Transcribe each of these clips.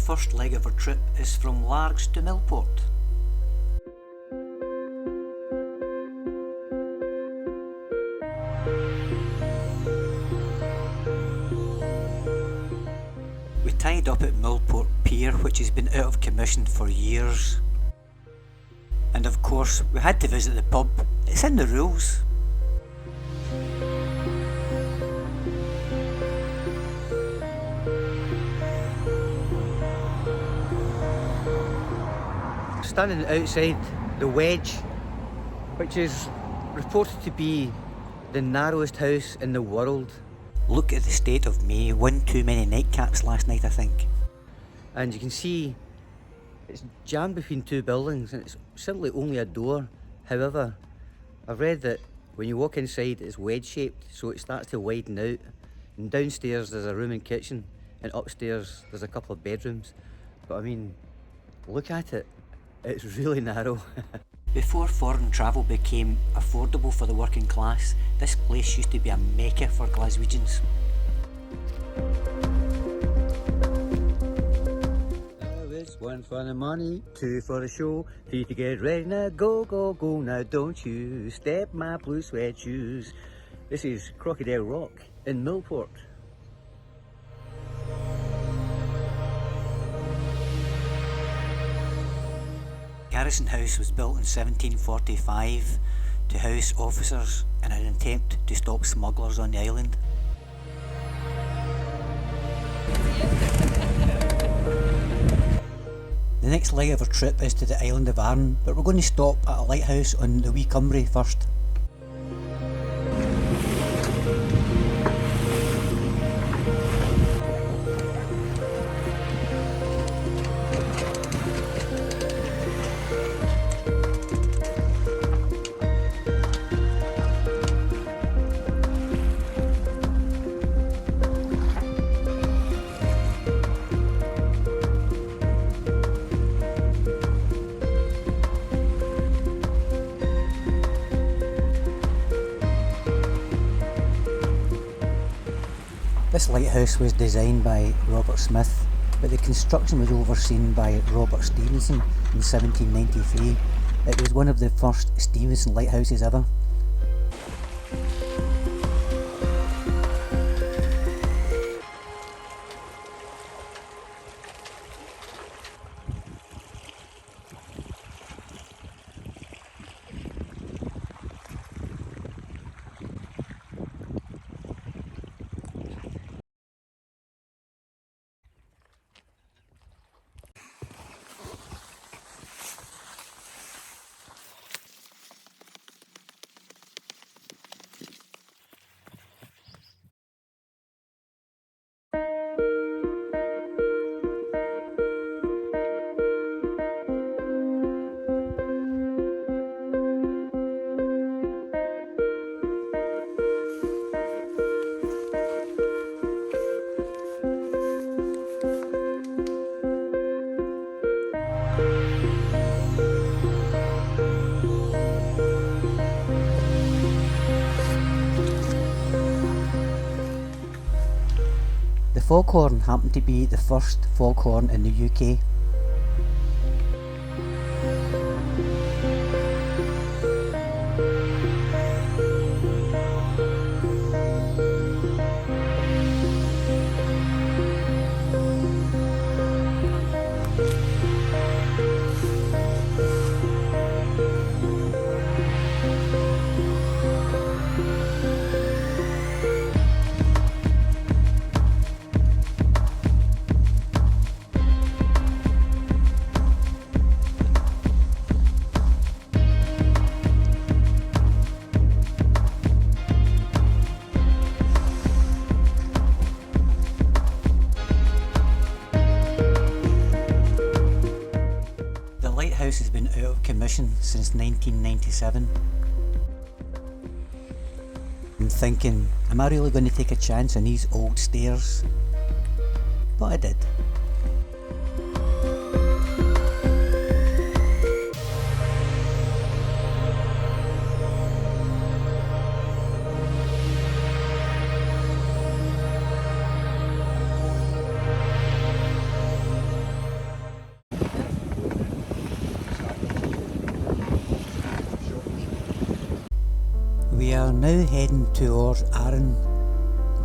first leg of our trip is from Largs to Millport. We tied up at Millport Pier, which has been out of commission for years. And of course, we had to visit the pub. It's in the rules. Standing outside the Wedge, which is reported to be the narrowest house in the world. Look at the state of May. One too many nightcaps last night, I think. And you can see it's jammed between two buildings and it's simply only a door. However, I've read that when you walk inside it's wedge shaped, so it starts to widen out. And downstairs there's a room and kitchen, and upstairs there's a couple of bedrooms. But I mean, look at it. It's really narrow. Before foreign travel became affordable for the working class, this place used to be a mecca for Glaswegians. It's one for the money, two for the show, three to get ready. Now go, go, go, now don't you step my blue suede shoes. This is Crocodile Rock in Millport. Garrison House was built in 1745 to house officers in an attempt to stop smugglers on the island. The next leg of our trip is to the island of Arran, but we're going to stop at a lighthouse on the Wee Cumbrae first. This lighthouse was designed by Robert Smith, but the construction was overseen by Robert Stevenson in 1793. It was one of the first Stevenson lighthouses ever. The foghorn happened to be the first foghorn in the UK. Has been out of commission since 1997. I'm thinking, am I really going to take a chance on these old stairs? But I did. We are now heading towards Arran,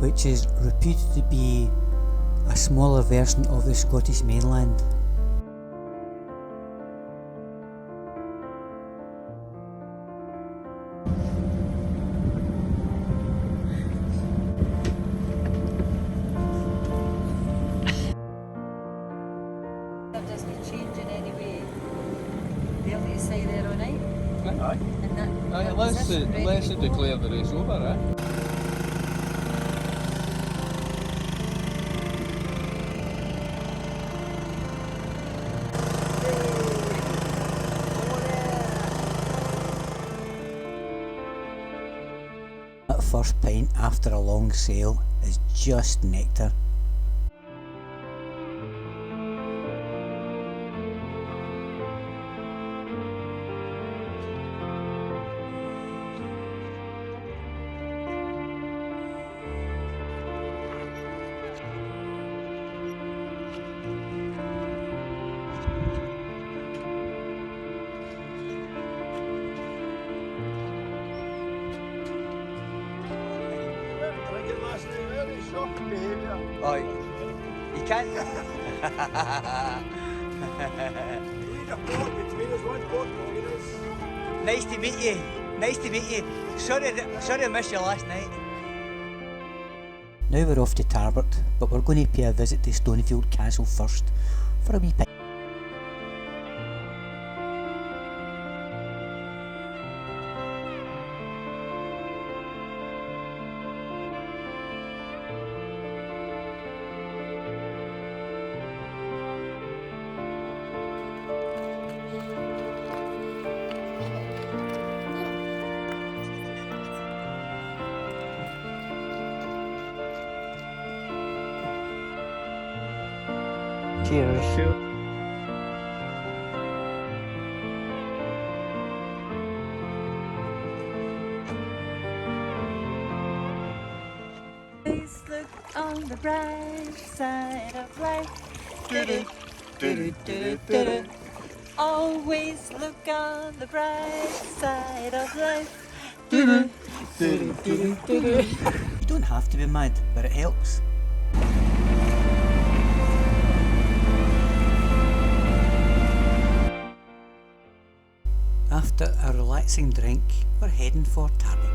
which is reputed to be a smaller version of the Scottish mainland. That doesn't change in any way. They'll need to stay there all night. Aye. And that, Aye, unless they declare the race over, eh? That first pint after a long sail is just nectar. Aye. You can't. Nice to meet you. Nice to meet you. Sorry I missed you last night. Now we're off to Tarbert, but we're going to pay a visit to Stonefield Castle first for a wee pint. Cheers. Always look on the bright side of life. Do-do-do-do-do-do. Always look on the bright side of life. Do-do-do-do-do-do. You don't have to be mad, but it helps. After a relaxing drink, we're heading for Tarbert.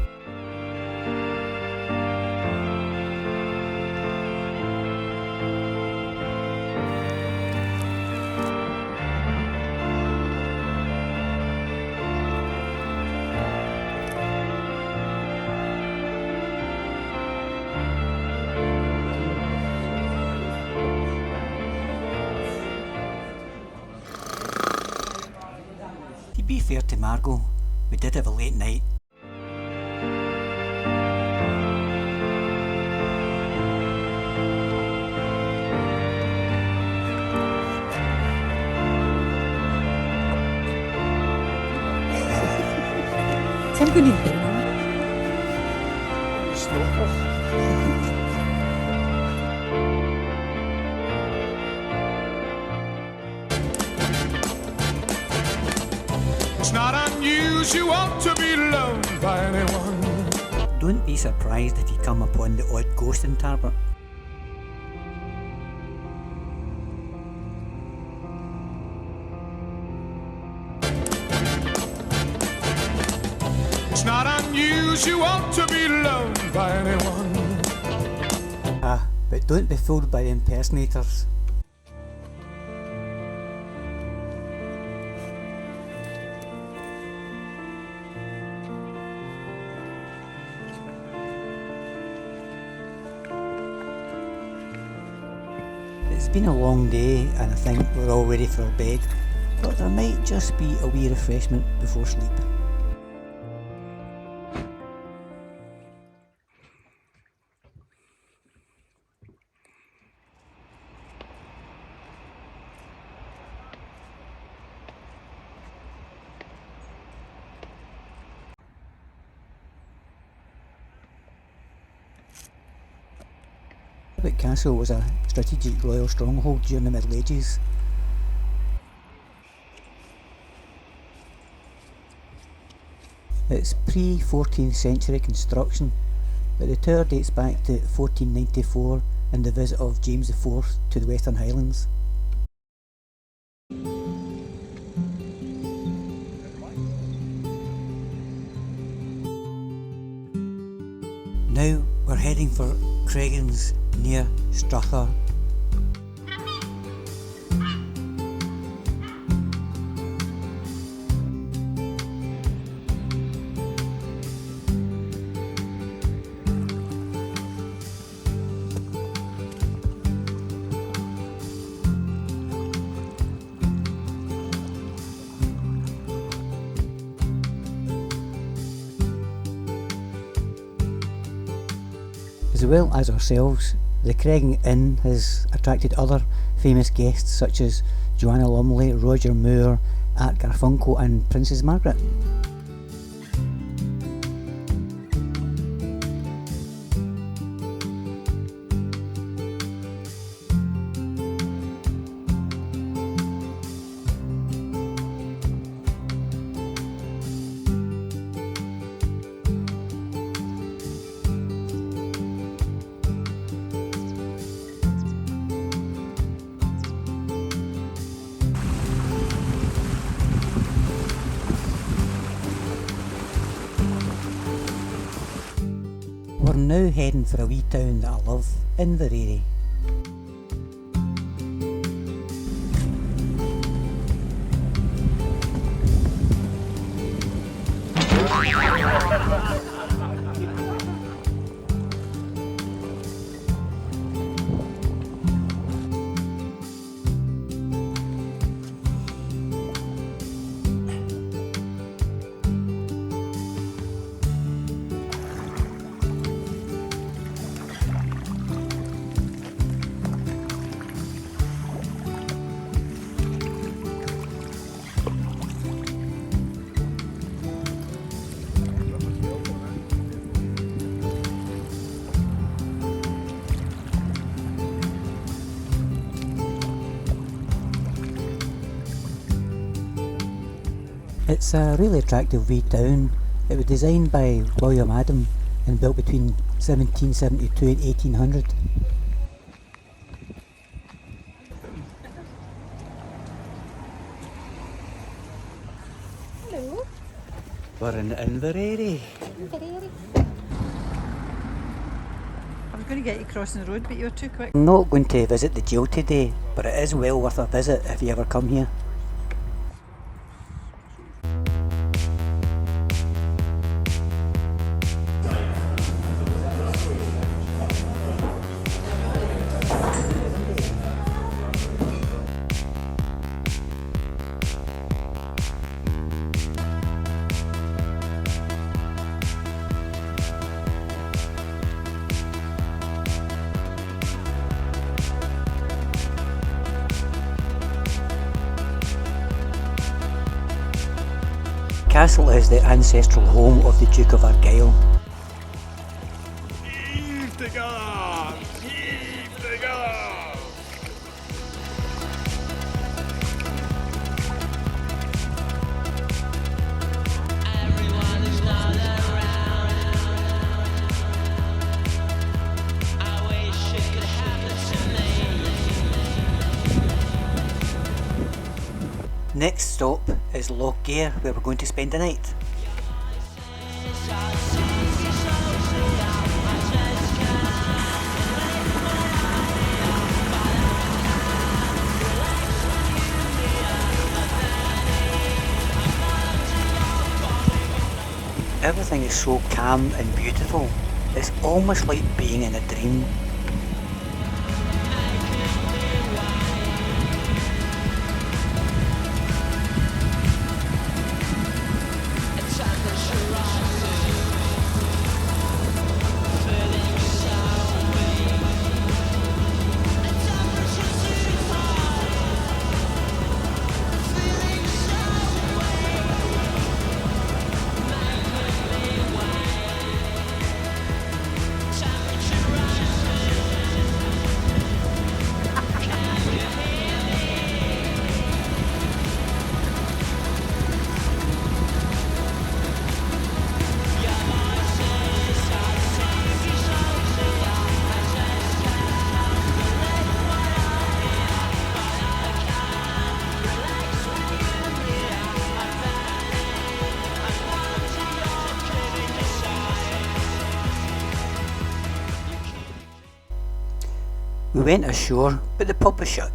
To be fair to Margot, we did have a late night. I'm going to It's not unusual to be loved by anyone. Don't be surprised if you come upon the odd ghost in Tarbert. It's not unusual to be loved by anyone. Ah, but don't be fooled by the impersonators. It's been a long day and I think we're all ready for our bed, but there might just be a wee refreshment before sleep. Tarbert Castle was a strategic royal stronghold during the Middle Ages. It's pre-14th century construction, but the tower dates back to 1494 and the visit of James IV to the Western Highlands. Now we're heading for Creggins near Strathar. As well as ourselves, the Creggin Inn has attracted other famous guests such as Joanna Lumley, Roger Moore, Art Garfunkel and Princess Margaret. We're now heading for a wee town that I love, Inverary. It's a really attractive wee town. It was designed by William Adam and built between 1772 and 1800. Hello. We're in Inverary. I was going to get you crossing the road, but you were too quick. I'm not going to visit the jail today, but it is well worth a visit if you ever come here. Castle is the ancestral home of the Duke of Argyll. Heave together! Heave together! Everyone is not around. I wish it could happen to me. Next stop is Loch Fyne, where we're going to spend the night. Everything is so calm and beautiful. It's almost like being in a dream. Temperature rises. We went ashore, but the pub was shut.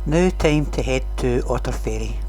Now time to head to Otter Ferry.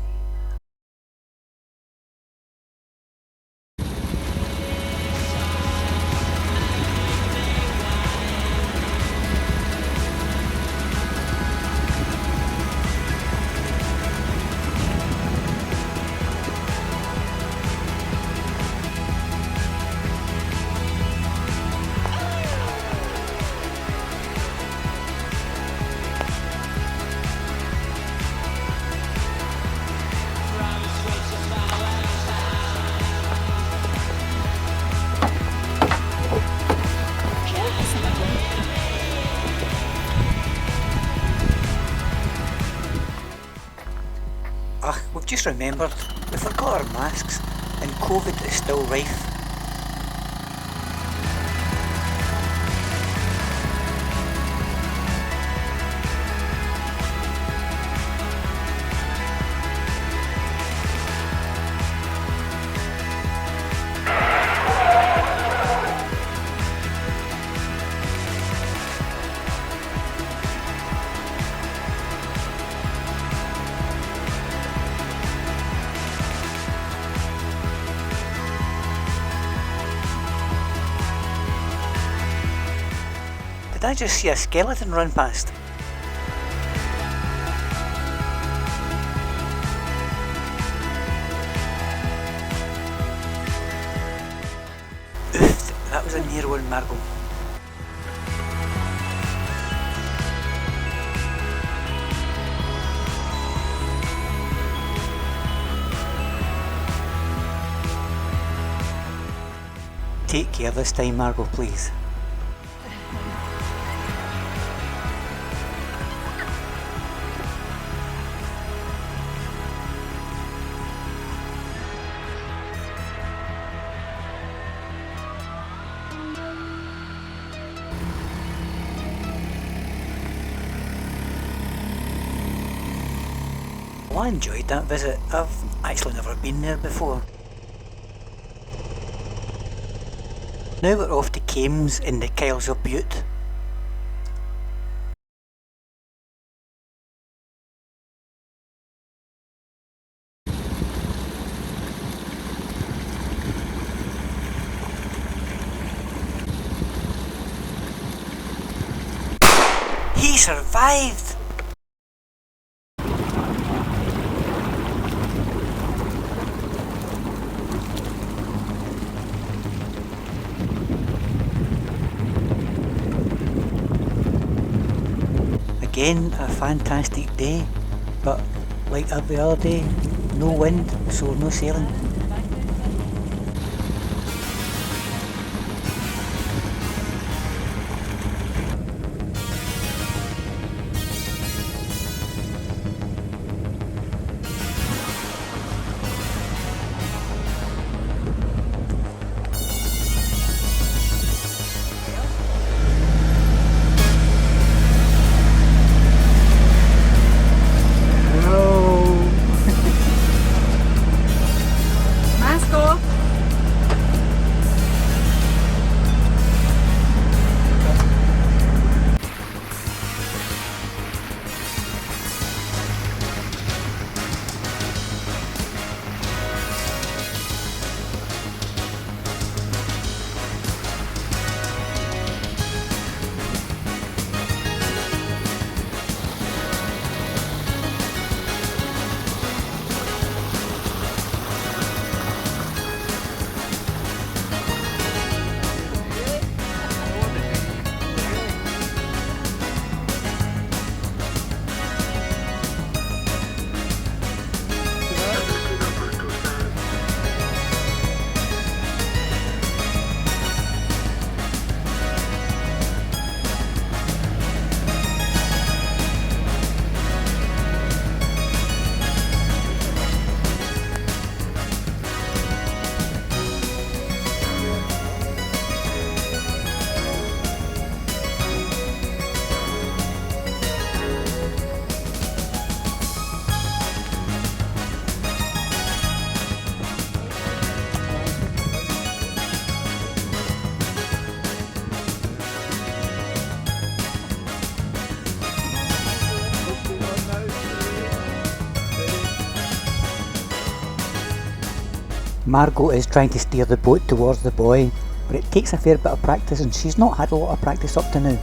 We've just remembered, we forgot our masks and COVID is still rife. Did I just see a skeleton run past? Oof, that was a near one, Margot. Take care this time, Margot, please. Well, I enjoyed that visit. I've actually never been there before. Now we're off to Kames in the Kyles of Bute. He survived! Again, a fantastic day, but like every other day, no wind, so no sailing. Margot is trying to steer the boat towards the boy, but it takes a fair bit of practice and she's not had a lot of practice up to now.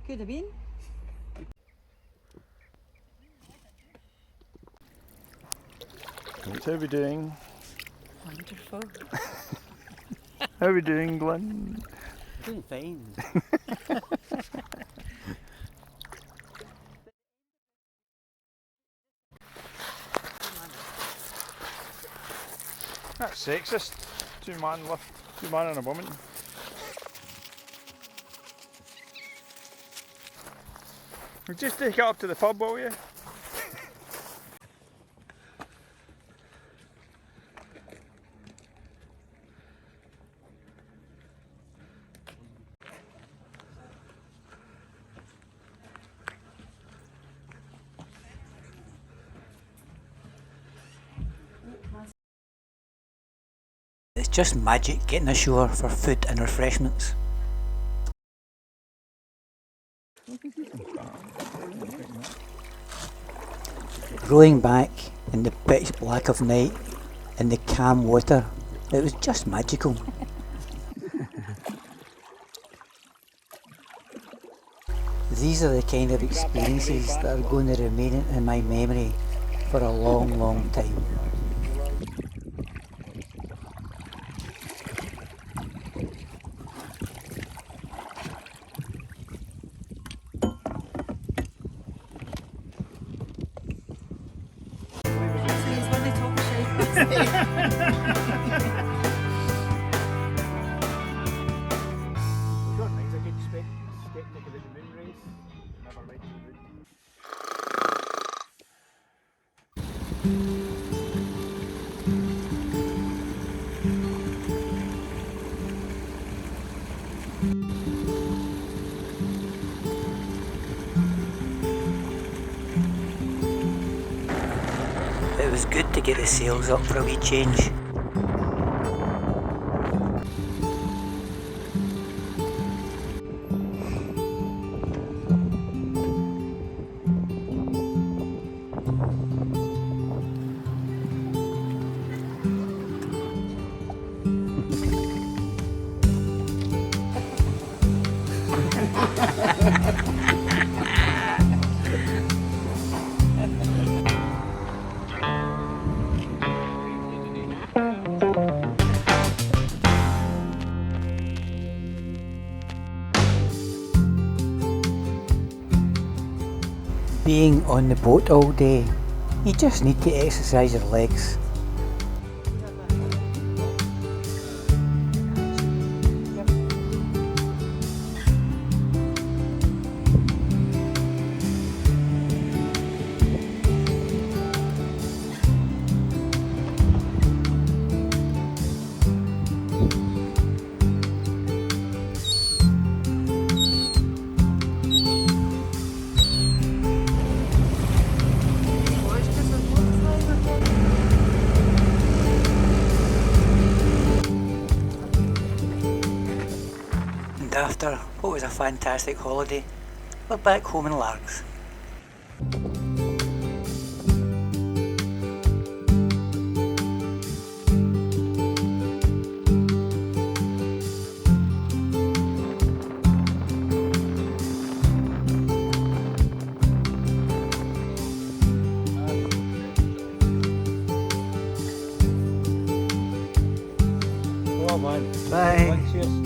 Could have been. How are we doing? Wonderful. How are we doing, Glynn? Doing fine. That's sexist. Two man and a woman. We'll just take it up to the pub, will you? It's just magic getting ashore for food and refreshments. Rowing back in the pitch black of night in the calm water, it was just magical. These are the kind of experiences that are going to remain in my memory for a long, long time. It was good to get the sails up for a wee change. Being on the boat all day, you just need to exercise your legs. after what was a fantastic holiday, we're back home in Largs. Come on, man. Bye. Cheers.